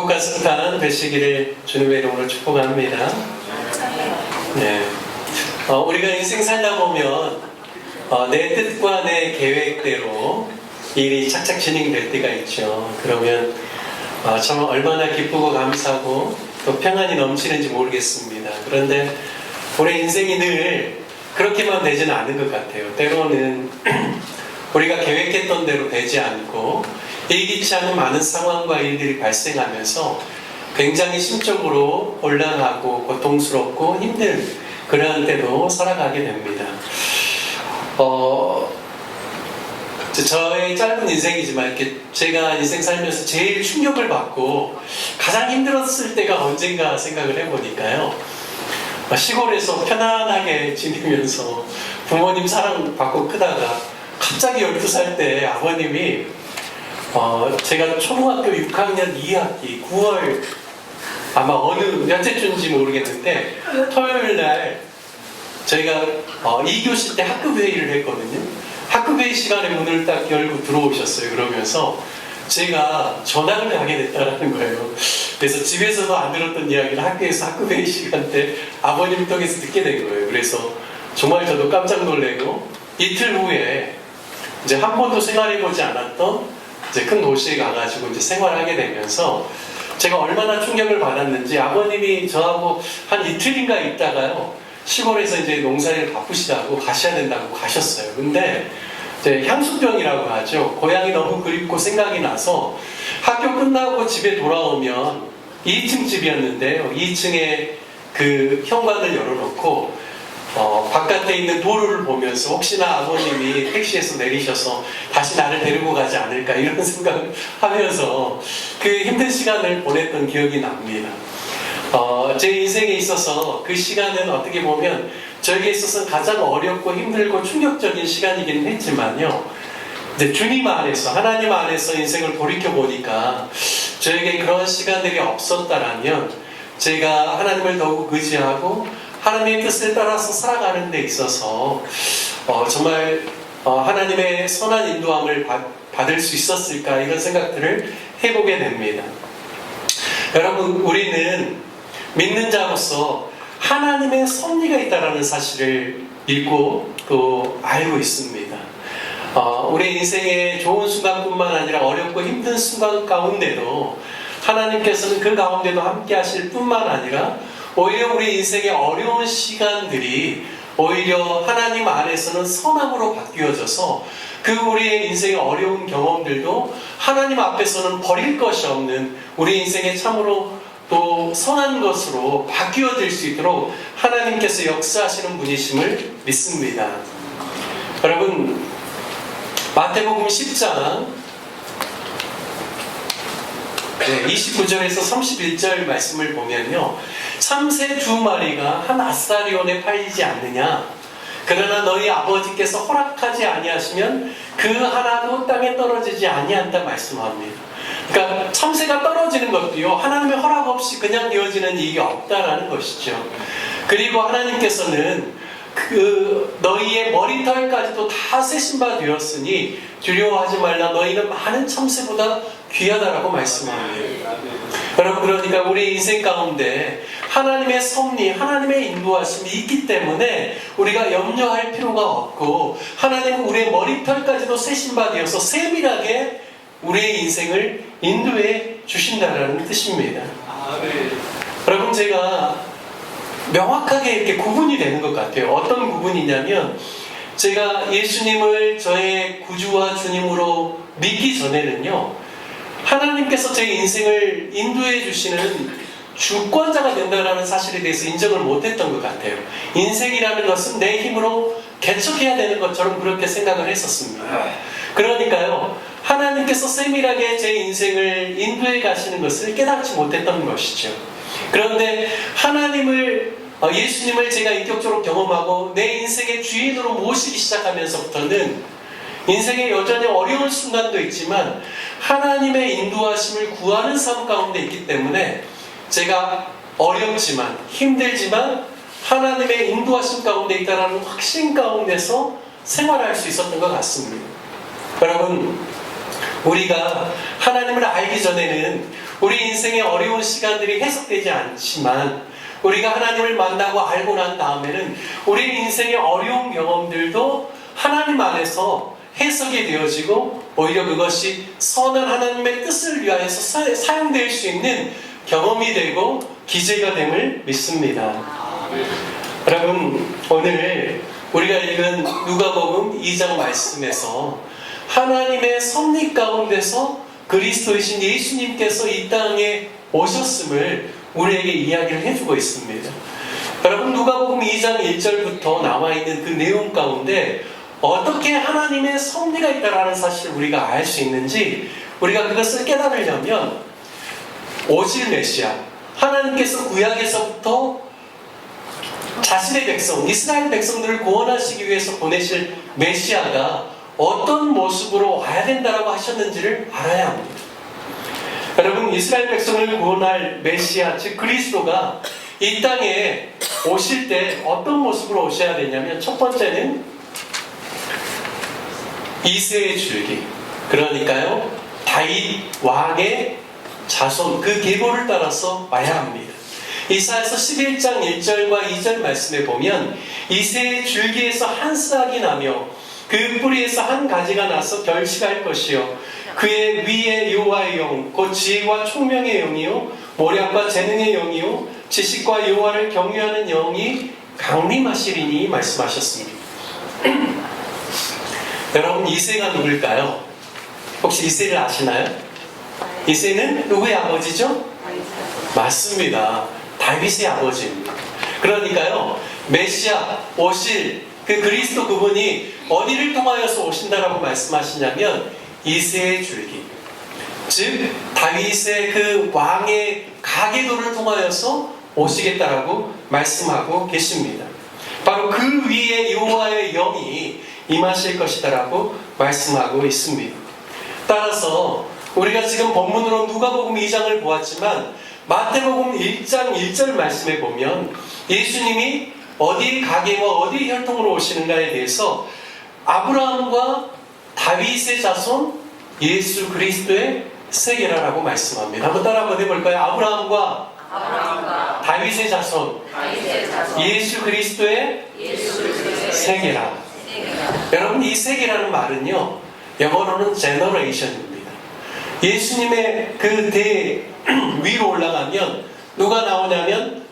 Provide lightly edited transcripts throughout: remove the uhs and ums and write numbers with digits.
행복과 승탄 되시기를 주님의 이름으로 축복합니다. 네. 우리가 인생 살다 보면 내 뜻과 내 계획대로 일이 착착 진행될 때가 있죠. 그러면 참 얼마나 기쁘고 감사하고 또 평안이 넘치는지 모르겠습니다. 그런데 우리 인생이 늘 그렇게만 되지는 않은 것 같아요. 때로는 우리가 계획했던 대로 되지 않고 예기치 않은 많은 상황과 일들이 발생하면서 굉장히 심적으로 곤란하고 고통스럽고 힘든 그러한 때도 살아가게 됩니다. 저의 짧은 인생이지만 이렇게 제가 인생 살면서 제일 충격을 받고 가장 힘들었을 때가 언젠가 생각을 해보니까요. 시골에서 편안하게 지내면서 부모님 사랑받고 크다가 갑자기 12살 때 아버님이 제가 초등학교 6학년 2학기 9월 아마 어느 몇째쯤인지 모르겠는데 토요일날 저희가 2교시 때 학급회의를 했거든요. 학급회의 시간에 문을 딱 열고 들어오셨어요. 그러면서 제가 전학을 가게 됐다라는 거예요. 그래서 집에서도 안 들었던 이야기를 학교에서 학급회의 시간 때 아버님 통해서 듣게 된 거예요. 그래서 정말 저도 깜짝 놀래고 이틀 후에 이제 한 번도 생활해보지 않았던 이제 큰 도시에 가가지고 이제 생활하게 되면서 제가 얼마나 충격을 받았는지 아버님이 저하고 한 이틀인가 있다가요 시골에서 이제 농사일 바쁘시다고 가셔야 된다고 가셨어요. 근데 이제 향수병이라고 하죠. 고향이 너무 그립고 생각이 나서 학교 끝나고 집에 돌아오면 2층 집이었는데요. 2층에 그 현관을 열어놓고 바깥에 있는 도로를 보면서 혹시나 아버님이 택시에서 내리셔서 다시 나를 데리고 가지 않을까 이런 생각을 하면서 그 힘든 시간을 보냈던 기억이 납니다. 제 인생에 있어서 그 시간은 어떻게 보면 저에게 있어서는 가장 어렵고 힘들고 충격적인 시간이긴 했지만요. 이제 주님 안에서 하나님 안에서 인생을 돌이켜보니까 저에게 그런 시간들이 없었다라면 제가 하나님을 더욱 의지하고 하나님의 뜻을 따라서 살아가는 데 있어서 정말 하나님의 선한 인도함을 받을 수 있었을까 이런 생각들을 해보게 됩니다. 여러분 우리는 믿는 자로서 하나님의 섭리가 있다는 사실을 믿고 또 알고 있습니다. 우리 인생의 좋은 순간뿐만 아니라 어렵고 힘든 순간 가운데도 하나님께서는 그 가운데도 함께 하실 뿐만 아니라 오히려 우리 인생의 어려운 시간들이 오히려 하나님 안에서는 선함으로 바뀌어져서 그 우리의 인생의 어려운 경험들도 하나님 앞에서는 버릴 것이 없는 우리 인생의 참으로 또 선한 것으로 바뀌어질 수 있도록 하나님께서 역사하시는 분이심을 믿습니다. 여러분 마태복음 10장 29절에서 31절 말씀을 보면요. 참새 2마리가 한 아사리온에 팔리지 않느냐. 그러나 너희 아버지께서 허락하지 아니하시면 그 하나도 땅에 떨어지지 아니한다 말씀합니다. 그러니까 참새가 떨어지는 것도요. 하나님의 허락 없이 그냥 되어지는 일이 없다라는 것이죠. 그리고 하나님께서는 그 너희의 머리털까지도 다 세신 바 되었으니 두려워하지 말라. 너희는 많은 참새보다 귀하다라고 말씀합니다. 여러분 그러니까 우리 인생 가운데 하나님의 섭리, 하나님의 인도하심이 있기 때문에 우리가 염려할 필요가 없고 하나님은 우리의 머리털까지도 세신 바 되어서 세밀하게 우리의 인생을 인도해 주신다는 뜻입니다. 여러분 제가 명확하게 이렇게 구분이 되는 것 같아요. 어떤 구분이냐면 제가 예수님을 저의 구주와 주님으로 믿기 전에는요. 하나님께서 제 인생을 인도해 주시는 주권자가 된다는 사실에 대해서 인정을 못했던 것 같아요. 인생이라는 것은 내 힘으로 개척해야 되는 것처럼 그렇게 생각을 했었습니다. 그러니까요. 하나님께서 세밀하게 제 인생을 인도해 가시는 것을 깨닫지 못했던 것이죠. 그런데 예수님을 제가 인격적으로 경험하고 내 인생의 주인으로 모시기 시작하면서부터는 인생에 여전히 어려운 순간도 있지만 하나님의 인도하심을 구하는 삶 가운데 있기 때문에 제가 어렵지만 힘들지만 하나님의 인도하심 가운데 있다는 확신 가운데서 생활할 수 있었던 것 같습니다. 여러분 우리가 하나님을 알기 전에는 우리 인생의 어려운 시간들이 해석되지 않지만 우리가 하나님을 만나고 알고 난 다음에는 우리 인생의 어려운 경험들도 하나님 안에서 해석이 되어지고 오히려 그것이 선한 하나님의 뜻을 위하여서 사용될 수 있는 경험이 되고 기제가 됨을 믿습니다. 여러분, 오늘 우리가 읽은 누가복음 2장 말씀에서 하나님의 섭리 가운데서 그리스도이신 예수님께서 이 땅에 오셨음을 우리에게 이야기를 해주고 있습니다. 여러분, 누가복음 2장 1절부터 나와 있는 그 내용 가운데 어떻게 하나님의 섭리가 있다는 사실을 우리가 알 수 있는지 우리가 그것을 깨달으려면 오실 메시아, 하나님께서 구약에서부터 자신의 백성, 이스라엘 백성들을 구원하시기 위해서 보내실 메시아가 어떤 모습으로 와야 된다고 하셨는지를 알아야 합니다. 여러분, 이스라엘 백성을 구원할 메시아, 즉 그리스도가 이 땅에 오실 때 어떤 모습으로 오셔야 되냐면 첫 번째는 이새의 줄기, 그러니까요 다윗 왕의 자손, 그 계보를 따라서 와야 합니다. 이사야서 11장 1절과 2절 말씀에 보면 이새의 줄기에서 한 싹이 나며 그 뿌리에서 한 가지가 나서 결실할 것이요 그의 위에 여호와의 영, 곧 지혜와 총명의 영이요 모략과 재능의 영이요 지식과 여호와를 경외하는 영이 강림하시리니 말씀하셨습니다. 여러분, 이새가 누굴까요? 혹시 이새를 아시나요? 이새는 누구의 아버지죠? 맞습니다. 다윗의 아버지입니다. 그러니까요, 메시아 오실 그 그리스도 그분이 어디를 통하여서 오신다라고 말씀하시냐면 이새의 줄기, 즉 다윗의 그 왕의 가계도를 통하여서 오시겠다라고 말씀하고 계십니다. 바로 그 위에 여호와의 영이 임하실 것이다라고 말씀하고 있습니다. 따라서 우리가 지금 본문으로 누가복음 2장을 보았지만 마태복음 1장 1절 말씀에 보면 예수님이 어디 가계와 어디 혈통으로 오시는가에 대해서 아브라함과 다윗의 자손 예수 그리스도의 세계라라고 말씀합니다. 한번 따라 한번 해볼까요? 아브라함과 다윗의 자손 예수 그리스도의 세계라. 여러분, 이 세계라는 말은요 영어로는 generation입니다. 예수님의 그 대 위로 올라가면 누가 나오냐면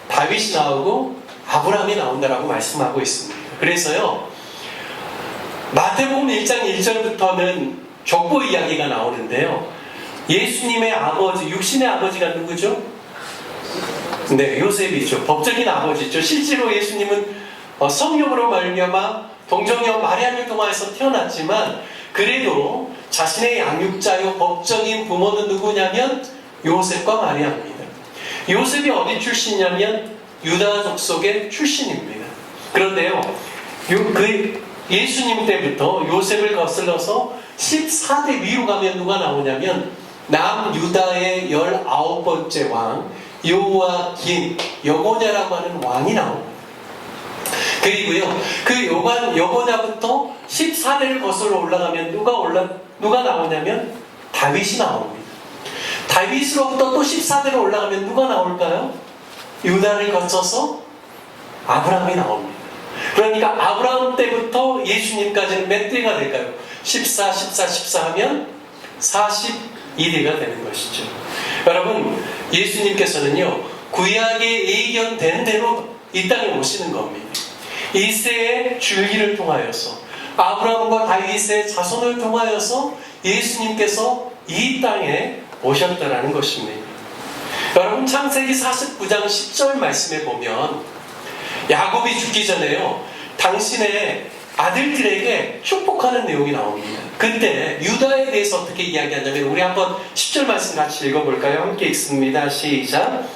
다윗이 나오고 아브라함이 나온다라고 말씀하고 있습니다. 그래서요 마태복음 1장 1절부터는 족보 이야기가 나오는데요, 예수님의 아버지, 육신의 아버지가 누구죠? 네, 요셉이죠. 법적인 아버지죠. 실제로 예수님은 성령으로 말미암아 동정녀 마리아를 통하여서 태어났지만 그래도 자신의 양육자요 법적인 부모는 누구냐면 요셉과 마리아입니다. 요셉이 어디 출신이냐면 유다 족속의 출신입니다. 그런데요, 그 예수님 때부터 요셉을 거슬러서 14대 위로 가면 누가 나오냐면 남유다의 19번째 왕 요아김, 여고냐라고 하는 왕이 나옵니다. 그리고요, 그 여고냐부터 14대를 거슬러 올라가면 누가 나오냐면 다윗이 나옵니다. 다윗으로부터 또 14대로 올라가면 누가 나올까요? 유다를 거쳐서 아브라함이 나옵니다. 그러니까 아브라함 때부터 예수님까지는 몇 대가 될까요? 14, 14, 14 하면 42대가 되는 것이죠. 여러분, 예수님께서는요 구약에 예견된 대로 이 땅에 오시는 겁니다. 이새의 줄기를 통하여서 아브라함과 다윗의 자손을 통하여서 예수님께서 이 땅에 오셨다라는 것입니다. 여러분, 창세기 49장 10절 말씀에 보면 야곱이 죽기 전에요 당신의 아들들에게 축복하는 내용이 나옵니다. 그때 유다에 대해서 어떻게 이야기하냐면 우리 한번 10절 말씀 같이 읽어볼까요? 함께 읽습니다. 시작.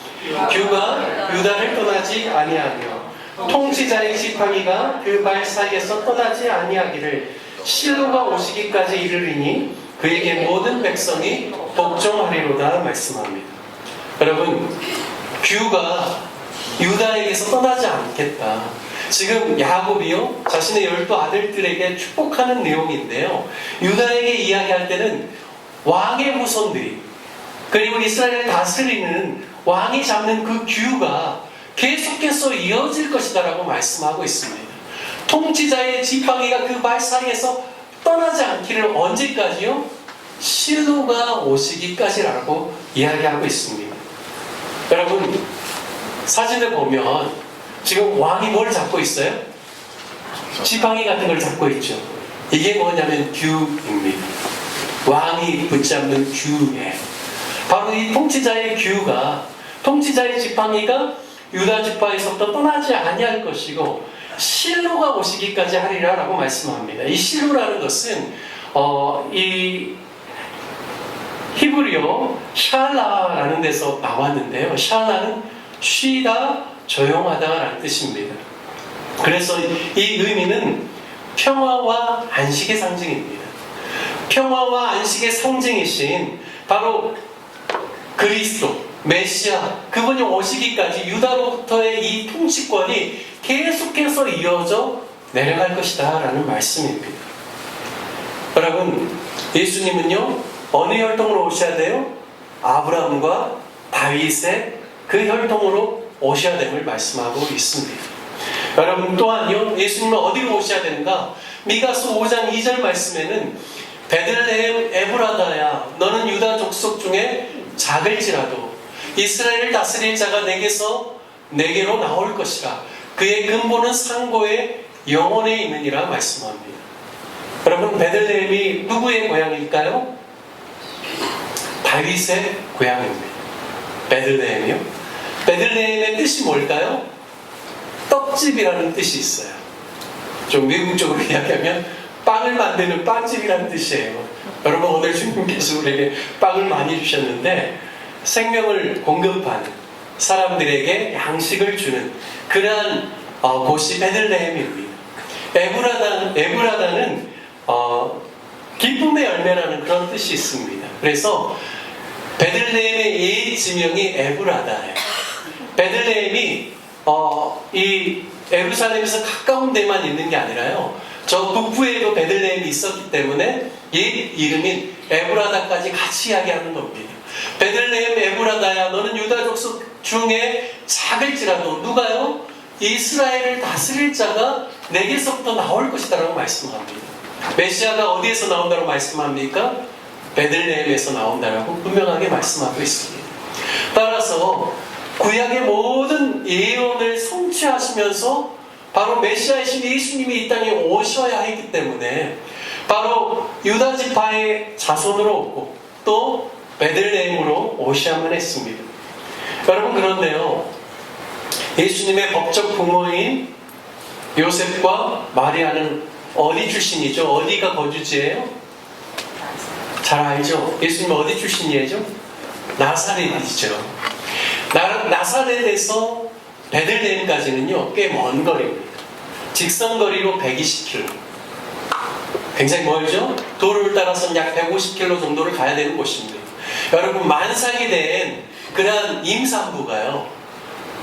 규가 유다를 떠나지 아니하며 통치자의 지팡이가 그 발 사이에서 떠나지 아니하기를 실로가 오시기까지 이르리니 그에게 모든 백성이 복종하리로다 말씀합니다. 여러분, 규가 유다에게서 떠나지 않겠다. 지금 야곱이요 자신의 12아들들에게 축복하는 내용인데요, 유다에게 이야기할 때는 왕의 후손들이 그리고 이스라엘을 다스리는 왕이 잡는 그 규가 계속해서 이어질 것이다라고 말씀하고 있습니다. 통치자의 지팡이가 그 발사리에서 떠나지 않기를 언제까지요? 실로가 오시기까지라고 이야기하고 있습니다. 여러분, 사진을 보면 지금 왕이 뭘 잡고 있어요? 지팡이 같은 걸 잡고 있죠. 이게 뭐냐면 규입니다. 왕이 붙잡는 규에 바로 이 통치자의 규가, 통치자의 지팡이가 유다 지파에서부터 떠나지 아니할 것이고 실로가 오시기까지 하리라 라고 말씀합니다. 이 실로라는 것은 이 히브리어 샬라라는 데서 나왔는데요. 샬라는 쉬다, 조용하다라는 뜻입니다. 그래서 이 의미는 평화와 안식의 상징입니다. 평화와 안식의 상징이신 바로 그리스도, 메시아, 그분이 오시기까지 유다로부터의 이 통치권이 계속해서 이어져 내려갈 것이다 라는 말씀입니다. 여러분, 예수님은요 어느 혈통으로 오셔야 돼요? 아브라함과 다윗의 그 혈통으로 오셔야 됨을 말씀하고 있습니다. 여러분, 또한요 예수님은 어디로 오셔야 되는가? 미가서 5장 2절 말씀에는 베들레헴 에브라다야, 너는 유다 족속 중에 작을지라도 이스라엘을 다스릴 자가 내게로 나올 것이라. 그의 근본은 상고의 영혼에 있느니라 말씀합니다. 여러분, 베들레헴이 누구의 고향일까요? 다윗의 고향입니다. 베들레헴이요? 베들레헴의 뜻이 뭘까요? 떡집이라는 뜻이 있어요. 좀 외국적으로 이야기하면 빵을 만드는 빵집이라는 뜻이에요. 여러분, 오늘 주님께서 우리에게 빵을 많이 주셨는데 생명을 공급하는, 사람들에게 양식을 주는 그러한 곳이 베들레헴입니다. 에브라다는 기쁨의 열매라는 그런 뜻이 있습니다. 그래서 베들레헴의 옛 지명이 에브라다예요. 베들레헴이 이 예루살렘에서 가까운 데만 있는 게 아니라요, 저 북부에도 베들레헴이 있었기 때문에 옛 이름인 에브라다까지 같이 이야기하는 겁니다. 베들레헴 에브라다야, 너는 유다 족속 중에 작을지라도 누가요? 이스라엘을 다스릴 자가 내게서부터 나올 것이다 라고 말씀합니다. 메시아가 어디에서 나온다고 말씀합니까? 베들레헴에서 나온다라고 분명하게 말씀하고 있습니다. 따라서 구약의 모든 예언을 성취하시면서 바로 메시아이신 예수님이 이 땅에 오셔야 했기 때문에 바로 유다 지파의 자손으로 오고 또 베들레헴으로 오셔야만 했습니다. 여러분, 그런데요, 예수님의 법적 부모인 요셉과 마리아는 어디 출신이죠? 어디가 거주지예요? 잘 알죠? 예수님은 어디 출신이죠? 나사렛이죠. 나사렛에서 베들레헴까지는요 꽤 먼 거리입니다. 직선거리로 120km. 굉장히 멀죠? 도로를 따라서는 약 150km 정도를 가야 되는 곳입니다. 여러분, 만삭이 된 그러한 임산부가요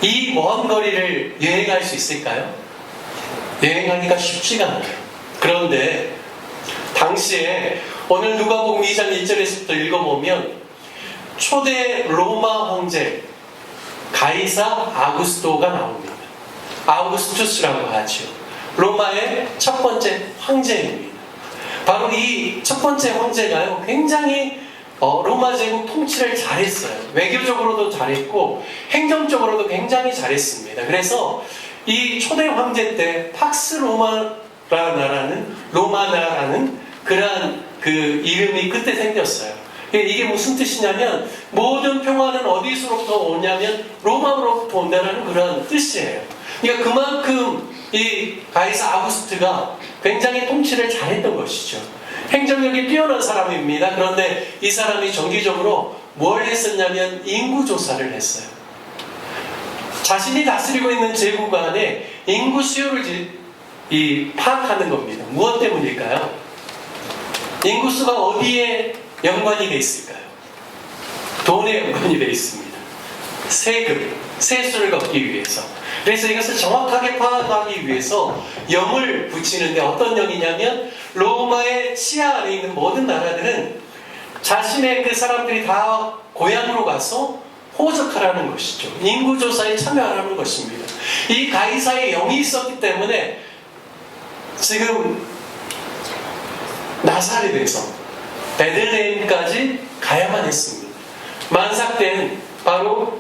이 먼 거리를 여행할 수 있을까요? 여행하기가 쉽지가 않아요. 그런데 당시에 오늘 누가복음 2장 1절에서부터 읽어보면 초대 로마 황제 가이사 아구스토가 나옵니다. 아우구스투스라고 하죠. 로마의 첫 번째 황제입니다. 바로 이 첫 번째 황제가요 굉장히 로마 제국 통치를 잘했어요. 외교적으로도 잘했고 행정적으로도 굉장히 잘했습니다. 그래서 이 초대 황제 때 팍스 로마나라는 그러한 그 이름이 그때 생겼어요. 이게 무슨 뜻이냐면 모든 평화는 어디서부터 오냐면 로마로부터 온다는 그런 뜻이에요. 그러니까 그만큼 이 가이사 아구스트가 굉장히 통치를 잘했던 것이죠. 행정력이 뛰어난 사람입니다. 그런데 이 사람이 정기적으로 뭘 했었냐면 인구조사를 했어요. 자신이 다스리고 있는 제국 안에 인구 수요를 파악하는 겁니다. 무엇 때문일까요? 인구수가 어디에 연관이 되어 있을까요? 돈에 연관이 되어 있습니다. 세금, 세수를 걷기 위해서. 그래서 이것을 정확하게 파악하기 위해서 0을 붙이는데 어떤 0이냐면 로마의 치아 안에 있는 모든 나라들은 자신의 그 사람들이 다 고향으로 가서 호적하라는 것이죠. 인구조사에 참여하라는 것입니다. 이 가이사의 영이 있었기 때문에 지금 나사렛에서 베들레헴까지 가야만 했습니다. 만삭 때는 바로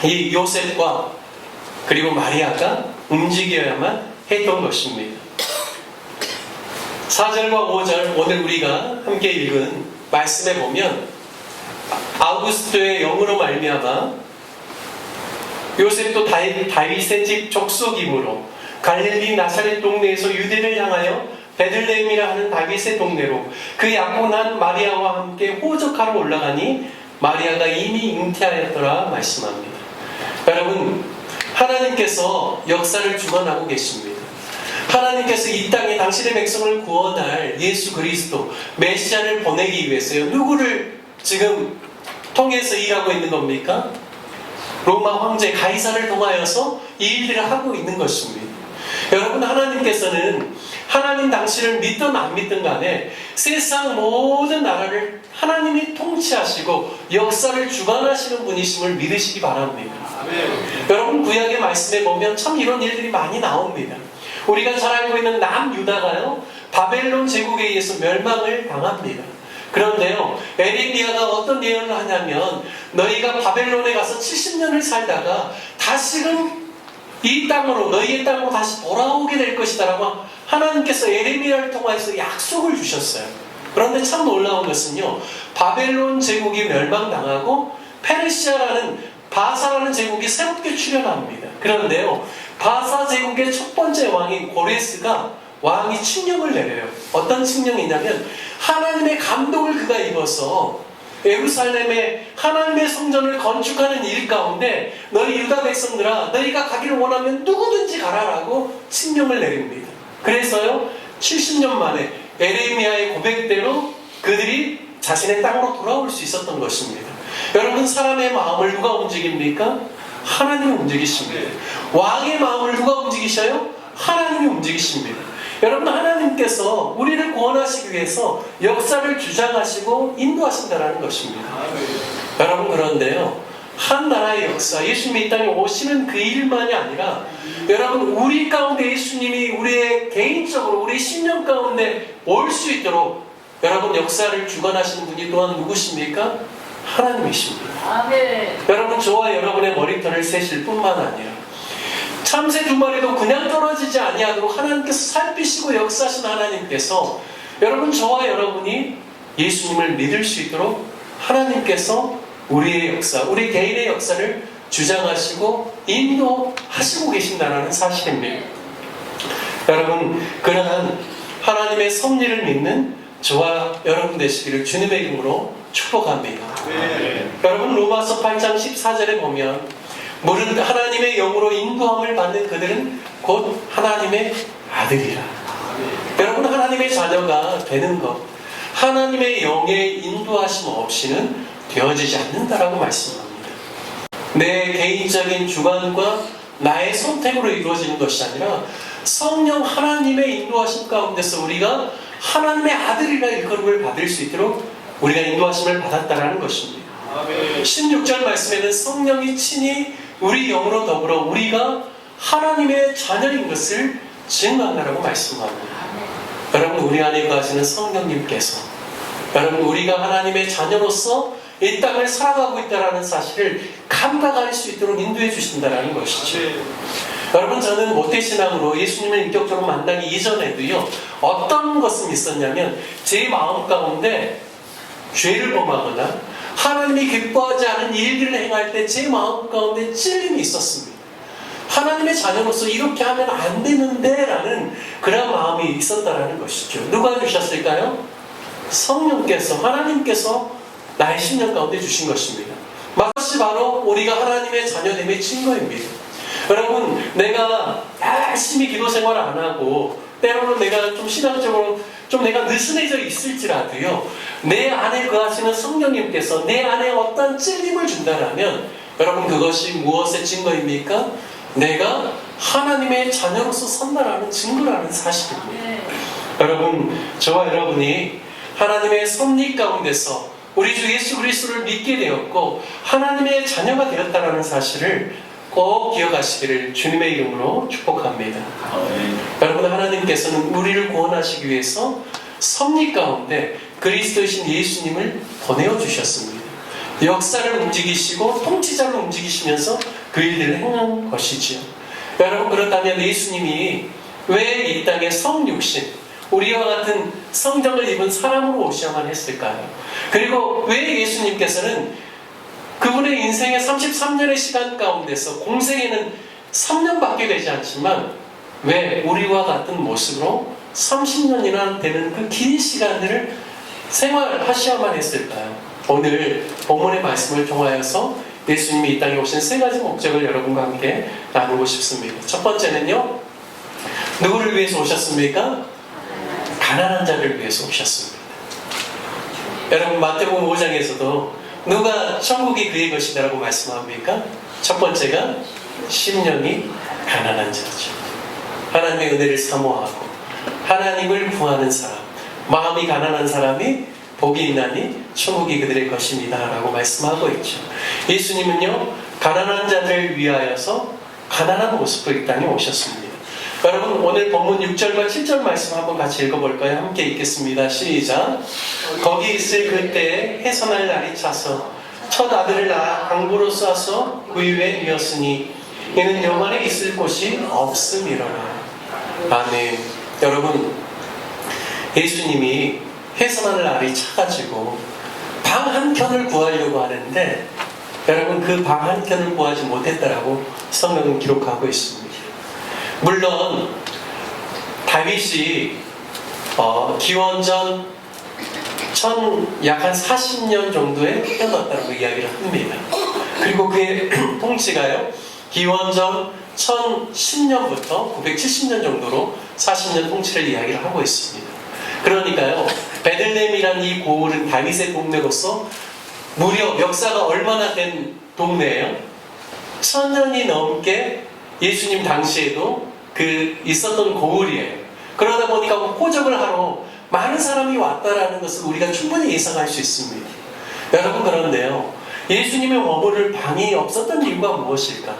이 요셉과 그리고 마리아가 움직여야만 했던 것입니다. 4절과 5절 오늘 우리가 함께 읽은 말씀에 보면 아우구스토의 영으로 말미암아 요셉도 다윗의 집 족속이므로 갈릴리 나사렛 동네에서 유대를 향하여 베들레헴이라 하는 다윗의 동네로 그 약혼한 마리아와 함께 호적하러 올라가니 마리아가 이미 잉태하였더라 말씀합니다. 여러분, 하나님께서 역사를 주관하고 계십니다. 하나님께서 이 땅에 당신의 백성을 구원할 예수 그리스도 메시아를 보내기 위해서요. 누구를 지금 통해서 일하고 있는 겁니까? 로마 황제 가이사를 통하여서 이 일들을 하고 있는 것입니다. 여러분, 하나님께서는 하나님 당신을 믿든 안 믿든 간에 세상 모든 나라를 하나님이 통치하시고 역사를 주관하시는 분이심을 믿으시기 바랍니다. 여러분, 구약의 말씀에 보면 참 이런 일들이 많이 나옵니다. 우리가 잘 알고 있는 남유다가요, 바벨론 제국에 의해서 멸망을 당합니다. 그런데요, 에레미야가 어떤 예언을 하냐면 너희가 바벨론에 가서 70년을 살다가 다시금 이 땅으로, 너희의 땅으로 다시 돌아오게 될 것이다 라고 하나님께서 에레미야를 통해서 약속을 주셨어요. 그런데 참 놀라운 것은요, 바벨론 제국이 멸망당하고 페르시아라는 바사라는 제국이 새롭게 출현합니다. 그런데요, 바사 제국의 첫 번째 왕인 고레스가 왕이 칙령을 내려요. 어떤 칙령이냐면 하나님의 감동을 그가 입어서 예루살렘에 하나님의 성전을 건축하는 일 가운데 너희 유다 백성들아, 너희가 가기를 원하면 누구든지 가라라고 칙령을 내립니다. 그래서요, 70년 만에 에레미야의 고백대로 그들이 자신의 땅으로 돌아올 수 있었던 것입니다. 여러분, 사람의 마음을 누가 움직입니까? 하나님이 움직이십니다. 왕의 마음을 누가 움직이셔요? 하나님이 움직이십니다. 여러분, 하나님께서 우리를 구원하시기 위해서 역사를 주장하시고 인도하신다는 것입니다. 여러분, 그런데요, 한 나라의 역사, 예수님이 이 땅에 오시는 그 일만이 아니라 여러분, 우리 가운데 예수님이 우리의 개인적으로 우리 심령 가운데 올 수 있도록 여러분, 역사를 주관하시는 분이 또한 누구십니까? 하나님이십니다. 아멘. 여러분, 저와 여러분의 머리털을 세실 뿐만 아니라 참새 두 마리도 그냥 떨어지지 아니하도록 하나님께서 살피시고 역사하신 하나님께서 여러분, 저와 여러분이 예수님을 믿을 수 있도록 하나님께서 우리의 역사, 우리 개인의 역사를 주장하시고 인도하시고 계신다는 사실입니다. 여러분, 그러한 하나님의 섭리를 믿는 저와 여러분 되시기를 주님의 이름으로 축복합니다. 네. 여러분, 로마서 8장 14절에 보면 모든 하나님의 영으로 인도함을 받는 그들은 곧 하나님의 아들이라. 여러분, 하나님의 자녀가 되는 것, 하나님의 영의 인도하심 없이는 되어지지 않는다라고 말씀합니다. 내 개인적인 주관과 나의 선택으로 이루어지는 것이 아니라 성령 하나님의 인도하심 가운데서 우리가 하나님의 아들이라 일컬음을 받을 수 있도록 우리가 인도하심을 받았다라는 것입니다. 16절 말씀에는 성령이 친히 우리 영으로 더불어 우리가 하나님의 자녀인 것을 증거한다라고 말씀합니다. 여러분, 우리 안에 거하시는 성령님께서 여러분, 우리가 하나님의 자녀로서 이 땅을 살아가고 있다는 사실을 감각할 수 있도록 인도해 주신다는 것이죠. 여러분, 저는 모태신앙으로 예수님을 인격적으로 만나기 이전에도요, 어떤 것은 있었냐면 제 마음 가운데 죄를 범하거나 하나님이 기뻐하지 않은 일들을 행할 때 제 마음 가운데 찔림이 있었습니다. 하나님의 자녀로서 이렇게 하면 안 되는데 라는 그런 마음이 있었다는 것이죠. 누가 주셨을까요? 성령께서, 하나님께서 나의 심령 가운데 주신 것입니다. 그것이 바로 우리가 하나님의 자녀됨의 증거입니다. 여러분, 내가 열심히 기도 생활을 안 하고 때로는 내가 좀 신앙적으로 좀 내가 느슨해져 있을지라도요, 내 안에 거하시는 성령님께서 내 안에 어떤 찔림을 준다면 여러분, 그것이 무엇의 증거입니까? 내가 하나님의 자녀로서 산다라는 증거라는 사실입니다. 여러분, 저와 여러분이 하나님의 섭리 가운데서 우리 주 예수 그리스도를 믿게 되었고 하나님의 자녀가 되었다라는 사실을 꼭 기억하시기를 주님의 이름으로 축복합니다. 여러분, 하나님께서는 우리를 구원하시기 위해서 섭리 가운데 그리스도이신 예수님을 보내어 주셨습니다. 역사를 움직이시고 통치자를 움직이시면서 그 일들을 행한 것이지요. 여러분, 그렇다면 예수님이 왜 이 땅에 성육신, 우리와 같은 성정을 입은 사람으로 오셔야만 했을까요? 그리고 왜 예수님께서는 그분의 인생의 33년의 시간 가운데서 공생에는 3년밖에 되지 않지만 왜 우리와 같은 모습으로 30년이나 되는 그 긴 시간들을 생활하셔야만 했을까요? 오늘 본문의 말씀을 통하여서 예수님이 이 땅에 오신 세 가지 목적을 여러분과 함께 나누고 싶습니다. 첫 번째는요, 누구를 위해서 오셨습니까? 가난한 자를 위해서 오셨습니다. 여러분, 마태복음 5장에서도 누가 천국이 그의 것이다라고 말씀합니까? 첫 번째가 심령이 가난한 자죠. 하나님의 은혜를 사모하고 하나님을 구하는 사람, 마음이 가난한 사람이 복이 있나니 천국이 그들의 것입니다 라고 말씀하고 있죠. 예수님은요, 가난한 자들을 위하여서 가난한 모습으로 이 땅에 오셨습니다. 여러분, 오늘 본문 6절과 7절 말씀 한번 같이 읽어볼까요? 함께 읽겠습니다. 시작. 거기 있을 그때에 해산할 날이 차서 첫 아들을 낳아 강부로 쏴서 구유에 뉘었으니 이는 영안에 있을 곳이 없음이로라. 아멘. 여러분, 예수님이 해산할 날이 차가지고 방 한 켠을 구하려고 하는데 여러분, 그 방 한 켠을 구하지 못했다라고 성경은 기록하고 있습니다. 물론 다윗이 기원전 약 한 40년 정도에 태어났다고 이야기를 합니다. 그리고 그의 통치가요, 기원전 1010년부터 970년 정도로 40년 통치를 이야기를 하고 있습니다. 그러니까요, 베들레헴이라는 이 고을은 다윗의 동네로서 무려 역사가 얼마나 된 동네예요? 1000년이 넘게 예수님 당시에도 있었던 고을이에요. 그러다 보니까 호적을 하러 많은 사람이 왔다라는 것을 우리가 충분히 예상할 수 있습니다. 여러분, 그런데요, 예수님의 머무를 방이 없었던 이유가 무엇일까?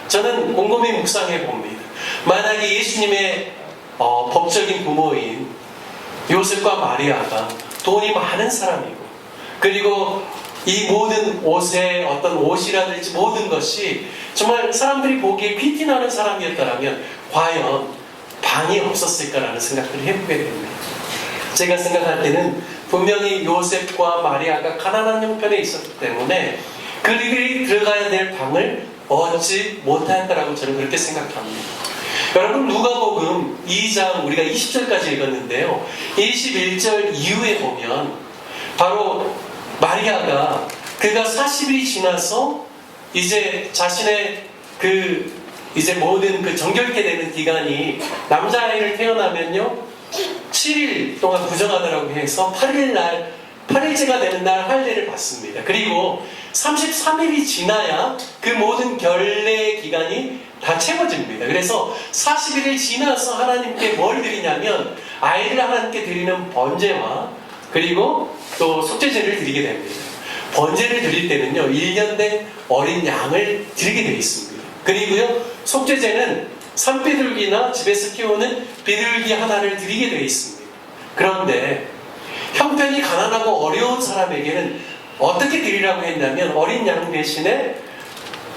저는 곰곰이 묵상해 봅니다. 만약에 예수님의 법적인 부모인 요셉과 마리아가 돈이 많은 사람이고, 그리고 이 모든 옷의 어떤 옷이라든지 모든 것이 정말 사람들이 보기에 귀티나는 사람이었다면 과연 방이 없었을까라는 생각들을 해보게 됩니다. 제가 생각할 때는 분명히 요셉과 마리아가 가난한 형편에 있었기 때문에 그들이 들어가야 될 방을 얻지 못하였다라고 저는 그렇게 생각합니다. 여러분, 누가복음 2장 우리가 20절까지 읽었는데요, 21절 이후에 보면 바로 마리아가 그가 40일이 지나서 이제 자신의 이제 모든 정결케 되는 기간이 남자아이를 태어나면요 7일 동안 부정하더라고 해서 8일째가 되는 날 할례를 받습니다. 그리고 33일이 지나야 그 모든 결례 기간이 다 채워집니다. 그래서 40일을 지나서 하나님께 뭘 드리냐면 아이를 하나님께 드리는 번제와 그리고 또 속죄제를 드리게 됩니다. 번제를 드릴 때는요 1년 된 어린 양을 드리게 되어 있습니다. 그리고요 속죄제는 산비둘기나 집에서 키우는 비둘기 하나를 드리게 되어 있습니다. 그런데 형편이 가난하고 어려운 사람에게는 어떻게 드리라고 했냐면 어린 양 대신에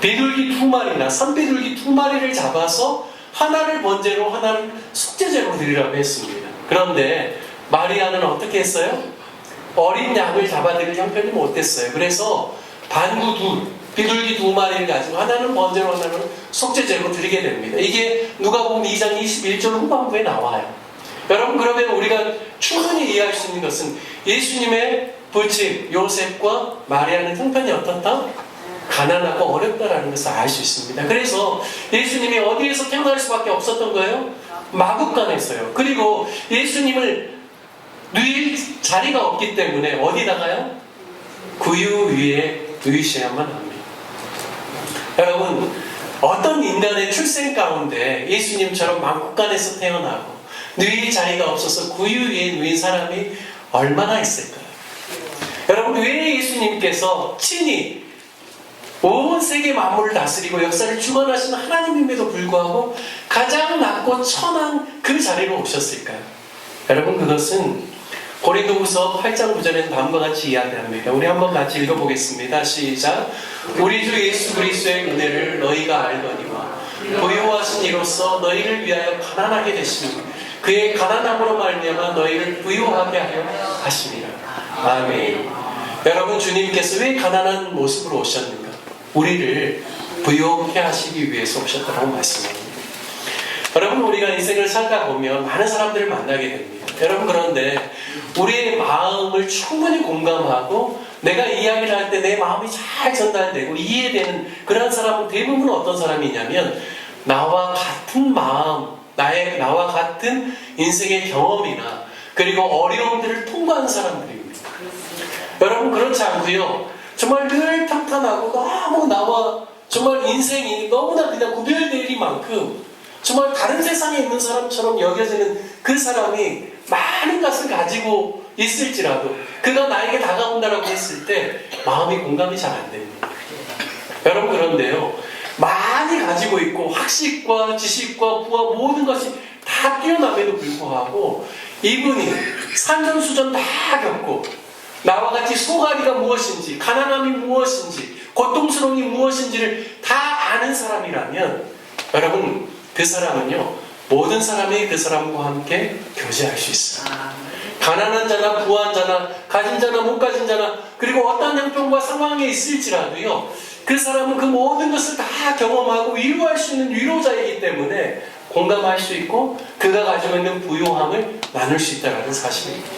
비둘기 2마리나 산비둘기 2마리를 잡아서 하나를 번제로 하나를 속죄제로 드리라고 했습니다. 그런데 마리아는 어떻게 했어요? 어린 양을 잡아드릴 형편이 못됐어요. 그래서 비둘기 2마리를 가지고 하나는 번제로 하나는 속죄제로 드리게 됩니다. 이게 누가복음 2장 21절 후반부에 나와요. 여러분, 그러면 우리가 충분히 이해할 수 있는 것은 예수님의 부친 요셉과 마리아는 형편이 어떻다? 가난하고 어렵다라는 것을 알 수 있습니다. 그래서 예수님이 어디에서 태어날 수밖에 없었던 거예요? 마구간에서요. 그리고 예수님을 누일 자리가 없기 때문에 어디다가요? 구유 위에 누이셔야만 합니다. 여러분, 어떤 인간의 출생 가운데 예수님처럼 마구간에서 태어나고 누일 자리가 없어서 구유 위에 누인 사람이 얼마나 있을까요? 여러분, 여러분, 왜 예수님께서 친히 온 세계 만물을 다스리고 역사를 주관하시는 하나님임에도 불구하고 가장 낮고 천한 그 자리로 오셨을까요? 여러분, 그것은 고린도후서 8장 9절에는 다음과 같이 이야기합니다. 우리 한번 같이 읽어보겠습니다. 시작. 우리 주 예수 그리스도의 은혜를 너희가 알거니와 부유하신 이로써 너희를 위하여 가난하게 되시니 그의 가난함으로 말미암아 너희를 부유하게 하려 하심이라. 아멘. 여러분, 주님께서 왜 가난한 모습으로 오셨는가? 우리를 부유하게 하시기 위해서 오셨다고 말씀합니다. 여러분, 우리가 인생을 살다 보면 많은 사람들을 만나게 됩니다. 여러분, 그런데 우리의 마음을 충분히 공감하고 내가 이야기를 할 때 내 마음이 잘 전달되고 이해되는 그런 사람은 대부분 어떤 사람이냐면 나와 같은 마음, 나와 같은 인생의 경험이나 그리고 어려움들을 통과한 사람들입니다. 여러분, 그렇지 않고요, 정말 늘 평탄하고 너무 나와 정말 인생이 너무나 그냥 구별되리만큼 정말 다른 세상에 있는 사람처럼 여겨지는 그 사람이 많은 것을 가지고 있을지라도 그가 나에게 다가온다라고 했을 때 마음이 공감이 잘 안 됩니다. 여러분, 그런데요, 많이 가지고 있고 학식과 지식과 부와 모든 것이 다 뛰어남에도 불구하고 이분이 산전수전 다 겪고 나와 같이 소가리가 무엇인지, 가난함이 무엇인지, 고통스러움이 무엇인지를 다 아는 사람이라면 여러분, 그 사람은요, 모든 사람이 그 사람과 함께 교제할 수 있어요. 가난한 자나 부한 자나 가진 자나 못 가진 자나 그리고 어떤 형편과 상황에 있을지라도요, 그 사람은 그 모든 것을 다 경험하고 위로할 수 있는 위로자이기 때문에 공감할 수 있고 그가 가지고 있는 부요함을 나눌 수 있다는 사실입니다.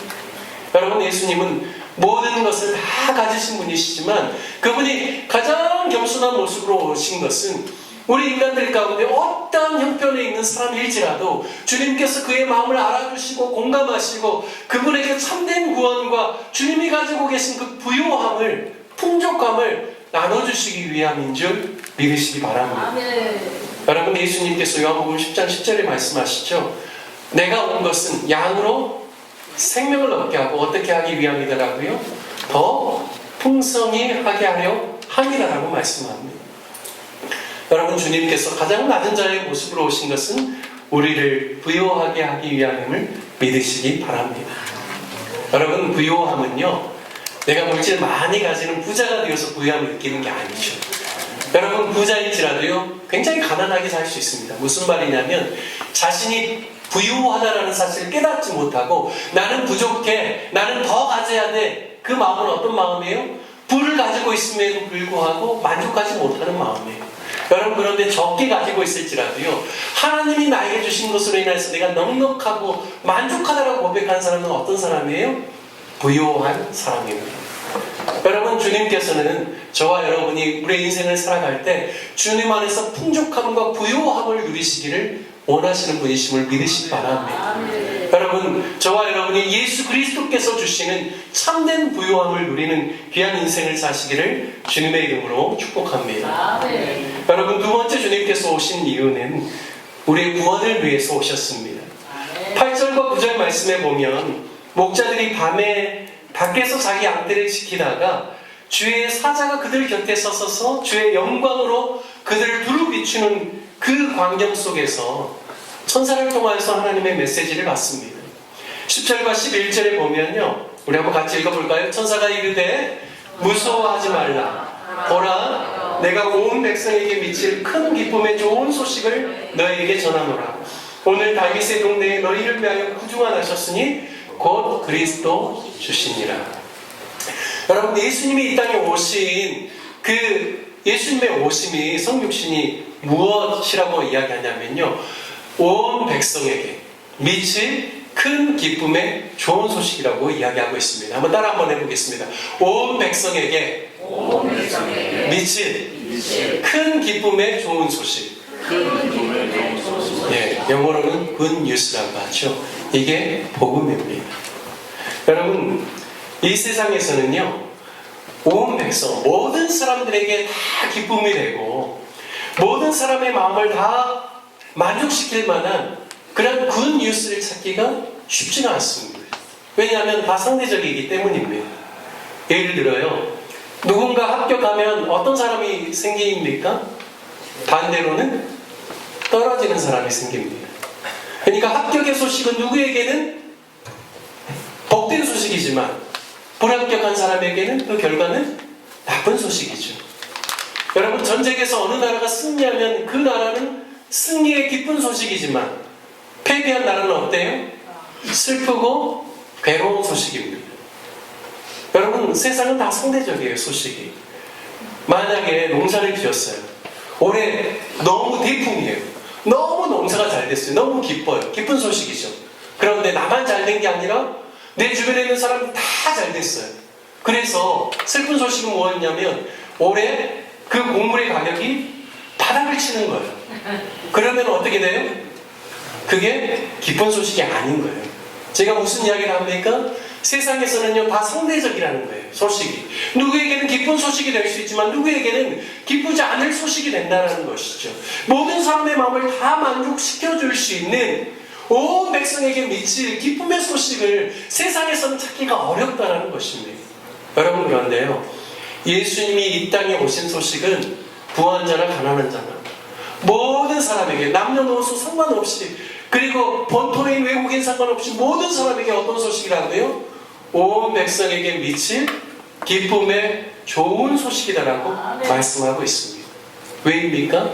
여러분, 예수님은 모든 것을 다 가지신 분이시지만 그분이 가장 겸손한 모습으로 오신 것은 우리 인간들 가운데 어떠한 형편에 있는 사람일지라도 주님께서 그의 마음을 알아주시고 공감하시고 그분에게 참된 구원과 주님이 가지고 계신 그 부요함을, 풍족함을 나눠주시기 위함인 줄 믿으시기 바랍니다. 아멘. 여러분, 예수님께서 요한복음 10장 10절에 말씀하시죠. 내가 온 것은 양으로 생명을 얻게 하고 어떻게 하기 위함이더라고요? 더 풍성히 하게 하려 함이라고 말씀합니다. 여러분, 주님께서 가장 낮은 자의 모습으로 오신 것은 우리를 부요하게 하기 위함임을 믿으시기 바랍니다. 여러분, 부요함은요, 내가 물질 많이 가지는 부자가 되어서 부요함을 느끼는 게 아니죠. 여러분, 부자일지라도요, 굉장히 가난하게 살 수 있습니다. 무슨 말이냐면 자신이 부유하다라는 사실을 깨닫지 못하고 나는 부족해, 나는 더 가져야 돼, 그 마음은 어떤 마음이에요? 부를 가지고 있음에도 불구하고 만족하지 못하는 마음이에요. 여러분, 그런데 적게 가지고 있을지라도요, 하나님이 나에게 주신 것으로 인해서 내가 넉넉하고 만족하다라고 고백하는 사람은 어떤 사람이에요? 부요한 사람입니다. 여러분, 주님께서는 저와 여러분이 우리의 인생을 살아갈 때 주님 안에서 풍족함과 부요함을 누리시기를 원하시는 분이심을 믿으시기 바랍니다. 여러분, 저와 여러분이 예수 그리스도께서 주시는 참된 부요함을 누리는 귀한 인생을 사시기를 주님의 이름으로 축복합니다. 여러분, 두 번째 주님께서 오신 이유는 우리의 구원을 위해서 오셨습니다. 8절과 9절 말씀에 보면 목자들이 밤에 밖에서 자기 양떼를 지키다가 주의 사자가 그들 곁에 서서 주의 영광으로 그들을 두루 비추는 그 광경 속에서 천사를 통하여서 하나님의 메시지를 받습니다. 10절과 11절에 보면요, 우리 한번 같이 읽어볼까요? 천사가 이르되 무서워하지 말라. 보라, 내가 온 백성에게 미칠 큰 기쁨의 좋은 소식을 너희에게 전하노라. 오늘 다윗의 동네에 너희를 위하여 구중한 하셨으니 곧 그리스도 주시니라. 여러분, 예수님이 이 땅에 오신 그 예수님의 오심이, 성육신이 무엇이라고 이야기하냐면요, 온 백성에게 미칠 큰 기쁨의 좋은 소식이라고 이야기하고 있습니다. 한번 따라 한번 해보겠습니다. 온 백성에게 미칠 큰 기쁨의 좋은 소식. 예, 영어로는 good news라고 하죠. 이게 복음입니다. 여러분, 이 세상에서는요, 온 백성, 모든 사람들에게 다 기쁨이 되고 모든 사람의 마음을 다 만족시킬 만한 그런 굿 뉴스를 찾기가 쉽지가 않습니다. 왜냐하면 다 상대적이기 때문입니다. 예를 들어요. 누군가 합격하면 어떤 사람이 생깁니까? 반대로는 떨어지는 사람이 생깁니다. 그러니까 합격의 소식은 누구에게는 복된 소식이지만 불합격한 사람에게는 그 결과는 나쁜 소식이죠. 여러분, 전쟁에서 어느 나라가 승리하면 그 나라는 승리의 기쁜 소식이지만 패배한 나라는 어때요? 슬프고 괴로운 소식입니다. 여러분, 세상은 다 상대적이에요. 소식이. 만약에 농사를 지었어요. 올해 너무 대풍이에요. 너무 농사가 잘 됐어요. 너무 기뻐요. 기쁜 소식이죠. 그런데 나만 잘 된 게 아니라 내 주변에 있는 사람이 다 잘 됐어요. 그래서 슬픈 소식은 뭐였냐면 올해 그 곡물의 가격이 바닥을 치는 거예요. 그러면 어떻게 돼요? 그게 기쁜 소식이 아닌 거예요. 제가 무슨 이야기를 합니까? 세상에서는요, 다 상대적이라는 거예요. 소식이. 누구에게는 기쁜 소식이 될 수 있지만 누구에게는 기쁘지 않을 소식이 된다는 것이죠. 모든 사람의 마음을 다 만족시켜줄 수 있는 온 백성에게 미칠 기쁨의 소식을 세상에서는 찾기가 어렵다는 것입니다. 여러분, 그런데요, 예수님이 이 땅에 오신 소식은 부한 자나 가난한 자나 모든 사람에게 남녀노소 상관없이, 그리고 본토인 외국인 상관없이 모든 사람에게 어떤 소식이라고요? 온 백성에게 미칠 기쁨의 좋은 소식이다라고 말씀하고 있습니다. 왜입니까?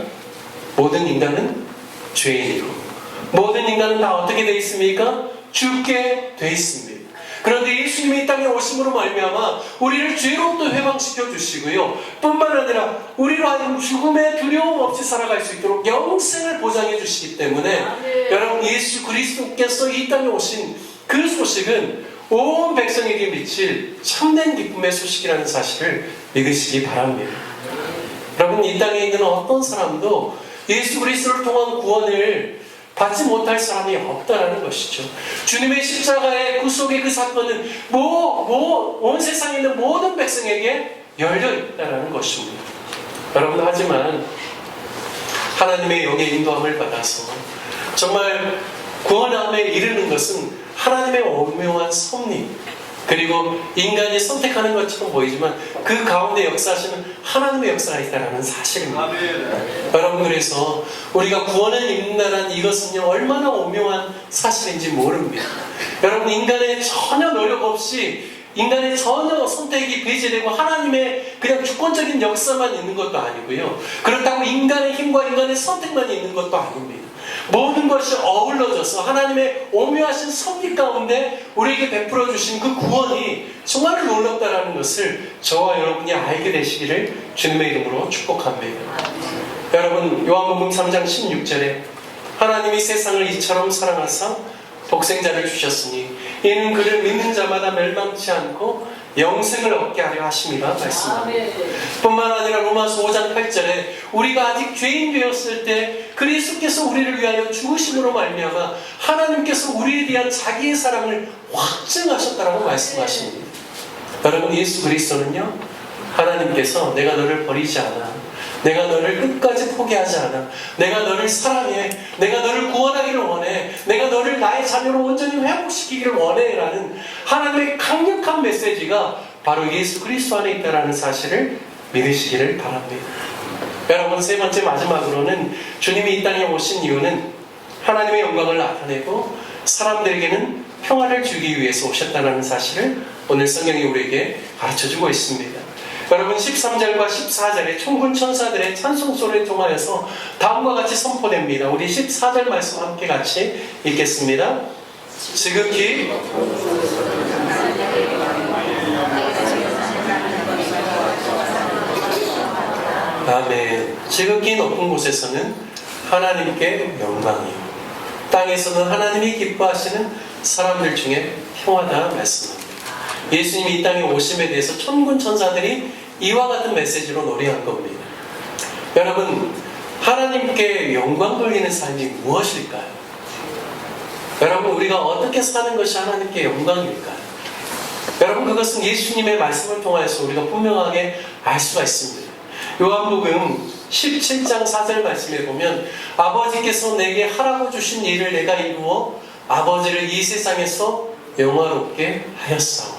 모든 인간은 죄인이고 모든 인간은 다 어떻게 되어 있습니까? 죽게 되어 있습니다. 그런데 예수님이 이 땅에 오심으로 말미암아 우리를 죄로부터 해방시켜 주시고요, 뿐만 아니라 우리로 하여금 죽음의 두려움 없이 살아갈 수 있도록 영생을 보장해 주시기 때문에 여러분, 예수 그리스도께서 이 땅에 오신 그 소식은 온 백성에게 미칠 참된 기쁨의 소식이라는 사실을 믿으시기 바랍니다. 여러분, 이 땅에 있는 어떤 사람도 예수 그리스도를 통한 구원을 받지 못할 사람이 없다라는 것이죠. 주님의 십자가의 구속의 그 사건은 온 세상에 있는 모든 백성에게 열려 있다라는 것입니다. 여러분, 하지만 하나님의 영의 인도함을 받아서 정말 구원함에 이르는 것은 하나님의 오묘한 섭리, 그리고 인간이 선택하는 것처럼 보이지만 그 가운데 역사하시는 하나님의 역사가 있다는 사실입니다. 여러분, 그래서 우리가 구원을 입는다는 이것은요, 얼마나 오묘한 사실인지 모릅니다. 여러분, 인간의 전혀 노력 없이, 인간의 전혀 선택이 배제되고 하나님의 그냥 주권적인 역사만 있는 것도 아니고요, 그렇다고 인간의 힘과 인간의 선택만 있는 것도 아닙니다. 모든 것이 어우러져서 하나님의 오묘하신 섭리 가운데 우리에게 베풀어 주신 그 구원이 정말 놀랍다라는 것을 저와 여러분이 알게 되시기를 주님의 이름으로 축복합니다. 여러분, 요한복음 3장 16절에 하나님이 세상을 이처럼 사랑하사 독생자를 주셨으니 이는 그를 믿는 자마다 멸망치 않고 영생을 얻게 하려 하심이라 말씀합니다. 뿐만 아니라 로마서 5장 8절에 우리가 아직 죄인 되었을 때 그리스도께서 우리를 위하여 죽으심으로 말미암아 하나님께서 우리에 대한 자기의 사랑을 확증하셨다라고 말씀하십니다. 여러분, 예수 그리스도는요, 하나님께서 내가 너를 버리지 않아, 내가 너를 끝까지 포기하지 않아, 내가 너를 사랑해, 내가 너를 구원하기를 원해, 내가 너를 나의 자녀로 온전히 회복시키기를 원해 라는 하나님의 강력한 메시지가 바로 예수 그리스도 안에 있다는 사실을 믿으시기를 바랍니다. 여러분, 세 번째 마지막으로는 주님이 이 땅에 오신 이유는 하나님의 영광을 나타내고 사람들에게는 평화를 주기 위해서 오셨다는 사실을 오늘 성경이 우리에게 가르쳐주고 있습니다. 여러분, 13절과 14절에 천군 천사들의 찬송소리를 통하여서 다음과 같이 선포됩니다. 우리 14절 말씀 함께 같이 읽겠습니다. 지극히 아멘. 지극히 높은 곳에서는 하나님께 영광이요, 땅에서는 하나님이 기뻐하시는 사람들 중에 평화다 말씀합니다. 예수님이 이 땅에 오심에 대해서 천군 천사들이 이와 같은 메시지로 노래한 겁니다. 여러분, 하나님께 영광 돌리는 삶이 무엇일까요? 여러분, 우리가 어떻게 사는 것이 하나님께 영광일까요? 여러분, 그것은 예수님의 말씀을 통해서 우리가 분명하게 알 수가 있습니다. 요한복음 17장 4절 말씀에 보면 아버지께서 내게 하라고 주신 일을 내가 이루어 아버지를 이 세상에서 영화롭게 하였사오.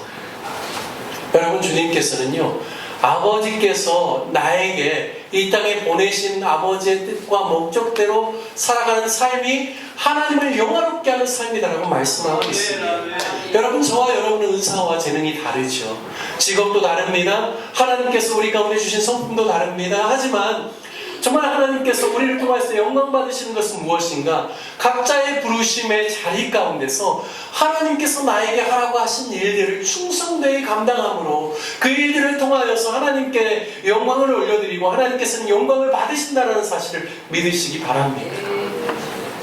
여러분, 주님께서는요, 아버지께서 나에게 이 땅에 보내신 아버지의 뜻과 목적대로 살아가는 삶이 하나님을 영화롭게 하는 삶이다라고 말씀하고 있습니다. 여러분, 저와 여러분의 은사와 재능이 다르죠. 직업도 다릅니다. 하나님께서 우리 가운데 주신 성품도 다릅니다. 하지만 정말 하나님께서 우리를 통해서 영광 받으시는 것은 무엇인가? 각자의 부르심의 자리 가운데서 하나님께서 나에게 하라고 하신 일들을 충성되이 감당함으로 그 일들을 통하여서 하나님께 영광을 올려드리고 하나님께서는 영광을 받으신다는 사실을 믿으시기 바랍니다.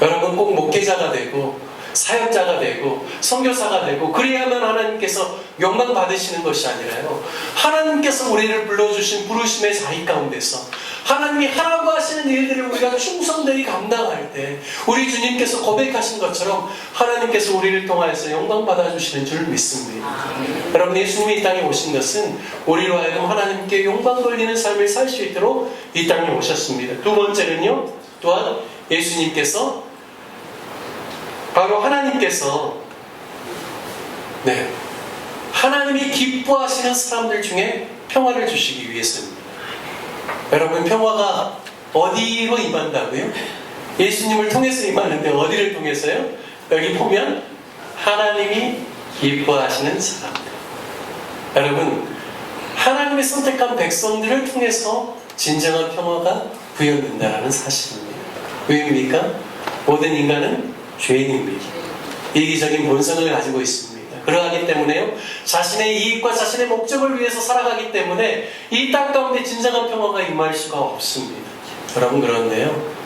여러분, 꼭 목회자가 되고 사역자가 되고 선교사가 되고 그래야만 하나님께서 영광 받으시는 것이 아니라요, 하나님께서 우리를 불러주신 부르심의 자리 가운데서 하나님이 하라고 하시는 일들을 우리가 충성되이 감당할 때 우리 주님께서 고백하신 것처럼 하나님께서 우리를 통하여서 영광 받아주시는 줄 믿습니다. 여러분, 예수님이 이 땅에 오신 것은 우리로 하여금 하나님께 영광 돌리는 삶을 살 수 있도록 이 땅에 오셨습니다. 두 번째는요, 또한 예수님께서 바로 하나님께서 하나님이 기뻐하시는 사람들 중에 평화를 주시기 위해서입니다. 여러분, 평화가 어디로 임한다고요? 예수님을 통해서 임하는데 어디를 통해서요? 여기 보면 하나님이 기뻐하시는 사람들. 여러분, 하나님의 선택한 백성들을 통해서 진정한 평화가 구현된다는 사실입니다. 왜입니까? 모든 인간은 죄인입니다. 이기적인 본성을 가지고 있습니다. 그러하기 때문에요, 자신의 이익과 자신의 목적을 위해서 살아가기 때문에 이 땅 가운데 진정한 평화가 임할 수가 없습니다. 여러분, 그런데요,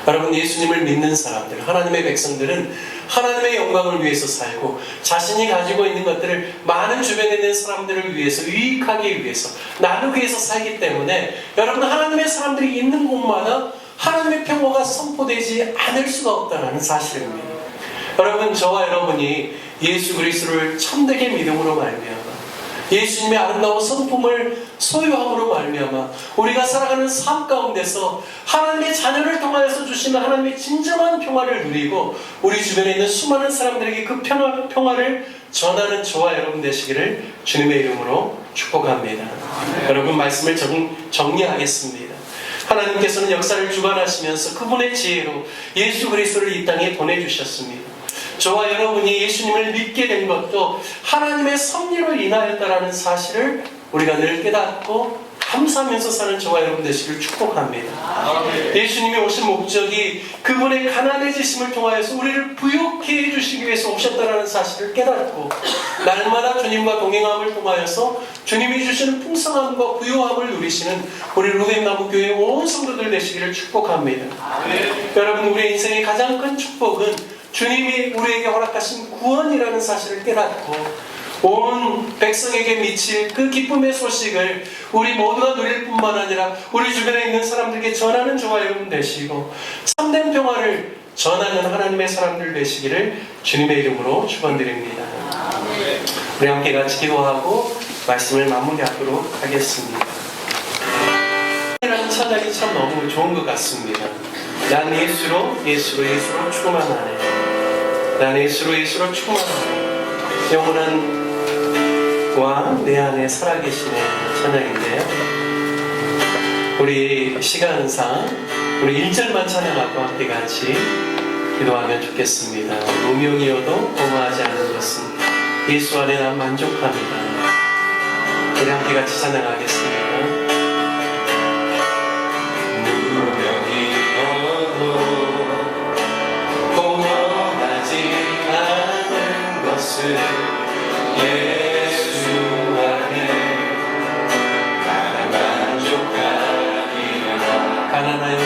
여러분, 예수님을 믿는 사람들, 하나님의 백성들은 하나님의 영광을 위해서 살고 자신이 가지고 있는 것들을 많은 주변에 있는 사람들을 위해서, 유익하기 위해서, 나누기 위해서 살기 때문에 여러분, 하나님의 사람들이 있는 곳마다 하나님의 평화가 선포되지 않을 수가 없다는 사실입니다. 여러분, 저와 여러분이 예수 그리스도를 참되게 믿음으로 말미암아 예수님의 아름다운 성품을 소유함으로 말미암아 우리가 살아가는 삶 가운데서 하나님의 자녀를 통하여서 주시는 하나님의 진정한 평화를 누리고 우리 주변에 있는 수많은 사람들에게 그 평화를 전하는 저와 여러분 되시기를 주님의 이름으로 축복합니다. 여러분, 말씀을 정리하겠습니다. 하나님께서는 역사를 주관하시면서 그분의 지혜로 예수 그리스도를 이 땅에 보내주셨습니다. 저와 여러분이 예수님을 믿게 된 것도 하나님의 섭리로 인하였다라는 사실을 우리가 늘 깨닫고 감사하면서 사는 저와 여러분 되시기를 축복합니다. 예수님이 오신 목적이 그분의 가난해지심을 통하여서 우리를 부욕해 해주시기 위해서 오셨다라는 사실을 깨닫고 날마다 주님과 동행함을 통하여서 주님이 주시는 풍성함과 부요함을 누리시는 우리 루덴나무교회 온 성도들 되시기를 축복합니다. 여러분, 우리의 인생의 가장 큰 축복은 주님이 우리에게 허락하신 구원이라는 사실을 깨닫고 온 백성에게 미칠 그 기쁨의 소식을 우리 모두가 누릴 뿐만 아니라 우리 주변에 있는 사람들에게 전하는 저와 여러분 되시고 참된 평화를 전하는 하나님의 사람들 되시기를 주님의 이름으로 축원드립니다. 우리 함께 같이 기도하고 말씀을 마무리하도록 하겠습니다. 이라는 찬양이 참 너무 좋은 것 같습니다. 난 예수로 충만하네. 난 예수로 충만하네. 영원한 왕 내 안에 살아계시는 찬양인데요, 우리 시간상 우리 1절만 찬양하고 함께 같이 기도하면 좋겠습니다. 무명이어도 고마하지 않은 것은 예수 안에 난 만족합니다. 우리 함께 같이 찬양하겠습니다. 무명이어도 고마하지 않은 것은 예수 안에 나는 만족하리라. 가난하여도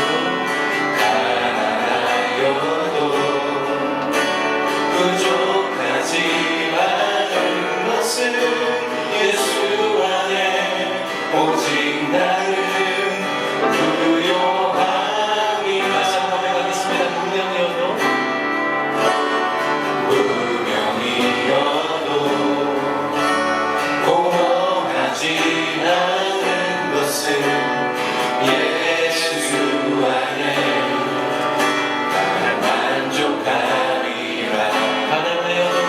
부족하지 않은 것은 예수 안에 오직 나는 부요함이. 다시 한번 고백하겠습니다. 무명이어도 고마하지 않은 것은 예수 안에 나는 만족하리라. 가난하여도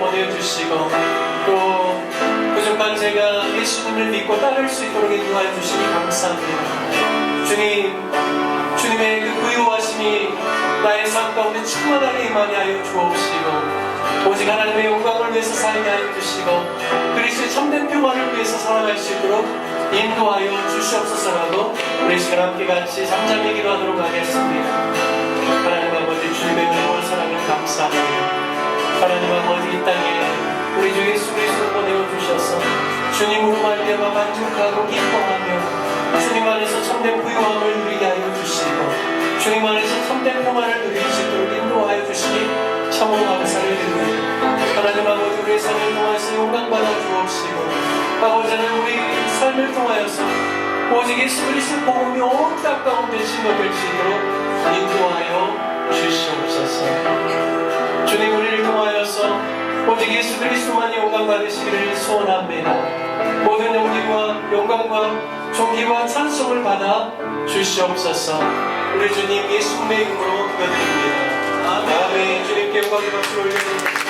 보내주시고 또 부족한 제가 예수님을 믿고 따를 수 있도록 인도하여 주시니 감사합니다. 주님의 그 부유하심이 나의 삶 가운데 충만하게 임하게 하여 주옵시고 오직 하나님의 영광을 위해서 살게 하여 주시고 그리스도의 참된 평화를 위해서 살아갈 수 있도록 인도하여 주시옵소서라고 우리 시간 함께 같이 잠잠히 기도하도록 하겠습니다. 하나님 아버지 주님의 은혜와 사랑을 감사합니다. 하나님 아버지 이 땅에 우리 주 예수 그리스도를 보내어주셔서 주님으로 말미암아 만족하고 기뻐하며 주님 안에서 참된 부유함을 누리게 하여 주시고 주님 안에서 참된 평안을 누릴 수 있도록 인도하여 주시니 참으로 감사를 드립니다. 하나님 아버지 우리의 삶을 통하여서 영광받아 주옵시고 아버지 하나님 우리 삶을 통하여서 오직 예수 그리스도의 복음이 온 땅 가운데 심어질 수 있도록 인도하여 주시옵소서. 주님 우리를 통하여서 오직 예수 그리스도만이 영광 받으시기를 소원합니다. 모든 영광과 존귀와 찬송을 받아 주시옵소서. 우리 주님 예수님의 이름으로 기도드립니다. 아멘. 주님께 영광의 박수를 올려드립니다.